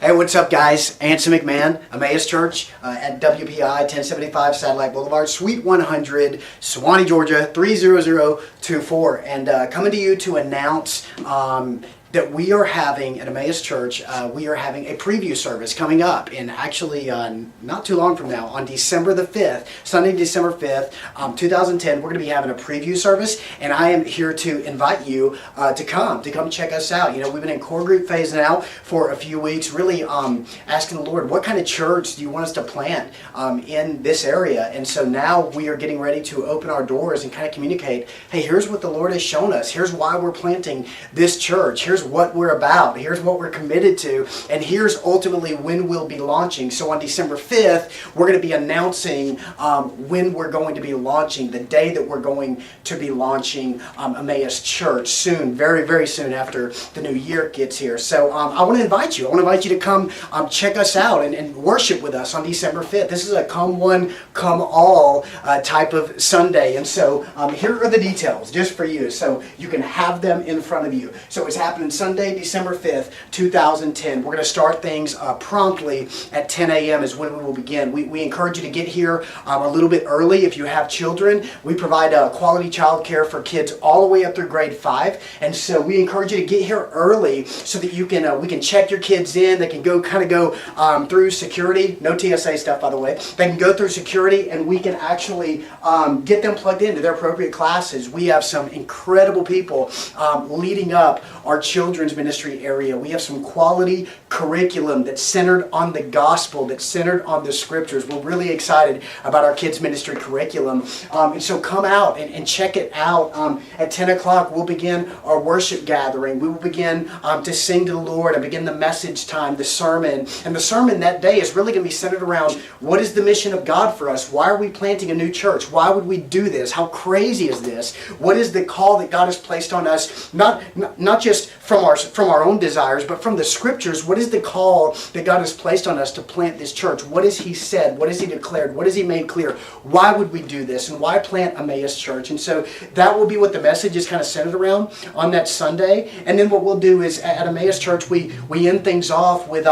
Hey, what's up, guys? Anson McMahon, Emmaus Church at WPI 1075 Satellite Boulevard, Suite 100, Suwanee, Georgia 30024. And coming to you to announce that we are having at Emmaus Church, we are having a preview service coming up in actually not too long from now, on December the 5th, Sunday, December 5th, 2010. We're going to be having a preview service, and I am here to invite you to come check us out. You know, we've been in core group phase now for a few weeks, really asking the Lord, what kind of church do you want us to plant in this area? And so now we are getting ready to open our doors and kind of communicate, hey, here's what the Lord has shown us. Here's why we're planting this church. Here's what we're about. Here's what we're committed to. And here's ultimately when we'll be launching. So on December 5th, we're going to be announcing when we're going to be launching, the day that we're going to be launching Emmaus Church soon, very, very soon after the new year gets here. So I want to invite you. I want to invite you to come check us out and worship with us on December 5th. This is a come one, come all type of Sunday. And so here are the details just for you so you can have them in front of you. So it's happening Sunday, December 5th, 2010. We're going to start things promptly at 10 a.m. is when we will begin. We encourage you to get here a little bit early if you have children. We provide quality child care for kids all the way up through grade 5. And so we encourage you to get here early so that you can we can check your kids in. They can go through security. No TSA stuff, by the way. They can go through security, and we can actually get them plugged into their appropriate classes. We have some incredible people leading up our children's ministry area. We have some quality curriculum that's centered on the gospel, that's centered on the scriptures. We're really excited about our kids' ministry curriculum. And so come out and check it out. At 10 o'clock, we'll begin our worship gathering. We will begin to sing to the Lord and begin the message time, the sermon. And the sermon that day is really going to be centered around what is the mission of God for us? Why are we planting a new church? Why would we do this? How crazy is this? What is the call that God has placed on us? Not just from our own desires, but from the scriptures. What is the call that God has placed on us to plant this church? What has He said? What has He declared? What has He made clear? Why would we do this? And why plant Emmaus Church? And so that will be what the message is kind of centered around on that Sunday. And then what we'll do is at Emmaus Church, we end things off with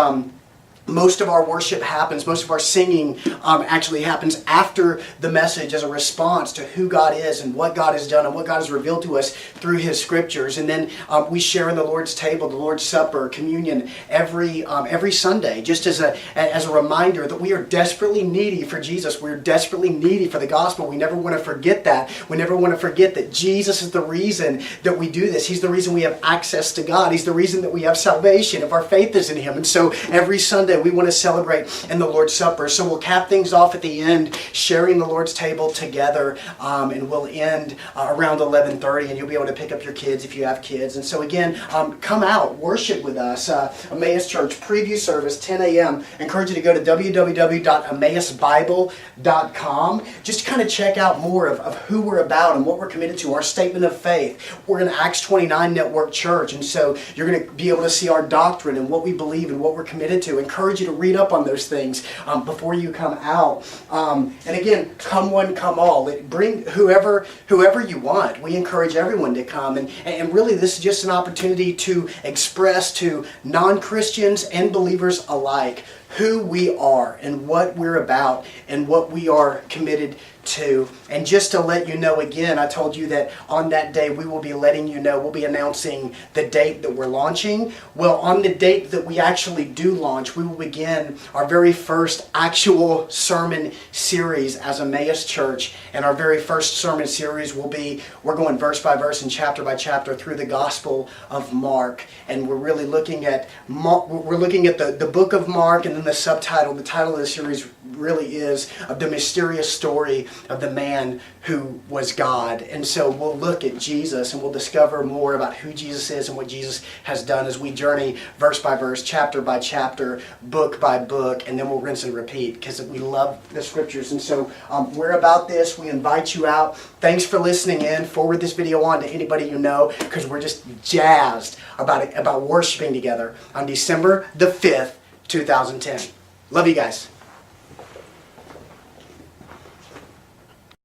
most of our worship happens, most of our singing actually happens after the message as a response to who God is and what God has done and what God has revealed to us through His scriptures. And then we share in the Lord's table, the Lord's Supper, communion every Sunday, just as a reminder that we are desperately needy for Jesus. We're desperately needy for the gospel. We never want to forget that. We never want to forget that Jesus is the reason that we do this. He's the reason we have access to God. He's the reason that we have salvation if our faith is in Him. And so every Sunday we want to celebrate in the Lord's Supper. So we'll cap things off at the end, sharing the Lord's table together, and we'll end around 11:30, and you'll be able to pick up your kids if you have kids. And so again, come out, worship with us. Emmaus Church preview service, 10 a.m. I encourage you to go to www.emmausbible.com. Just to kind of check out more of who we're about and what we're committed to, our statement of faith. We're an Acts 29 network church, and so you're going to be able to see our doctrine and what we believe and what we're committed to. Encourage you to read up on those things before you come out. And again, come one, come all. Bring whoever you want. We encourage everyone to come. And really, this is just an opportunity to express to non-Christians and believers alike who we are and what we're about and what we are committed to. And just to let you know again, I told you that on that day we will be letting you know, we'll be announcing the date that we're launching. Well, on the date that we actually do launch, we will begin our very first actual sermon series as Emmaus Church. And our very first sermon series will be, we're going verse by verse and chapter by chapter through the Gospel of Mark. And we're really looking at the book of Mark, and then the title of the series really is of the mysterious story of the man who was God. And so we'll look at Jesus and we'll discover more about who Jesus is and what Jesus has done as we journey verse by verse, chapter by chapter, book by book, and then we'll rinse and repeat because we love the scriptures. And so we're about this. We invite you out. Thanks for listening in. Forward this video on to anybody you know because we're just jazzed about worshiping together on December the 5th, 2010. Love you guys.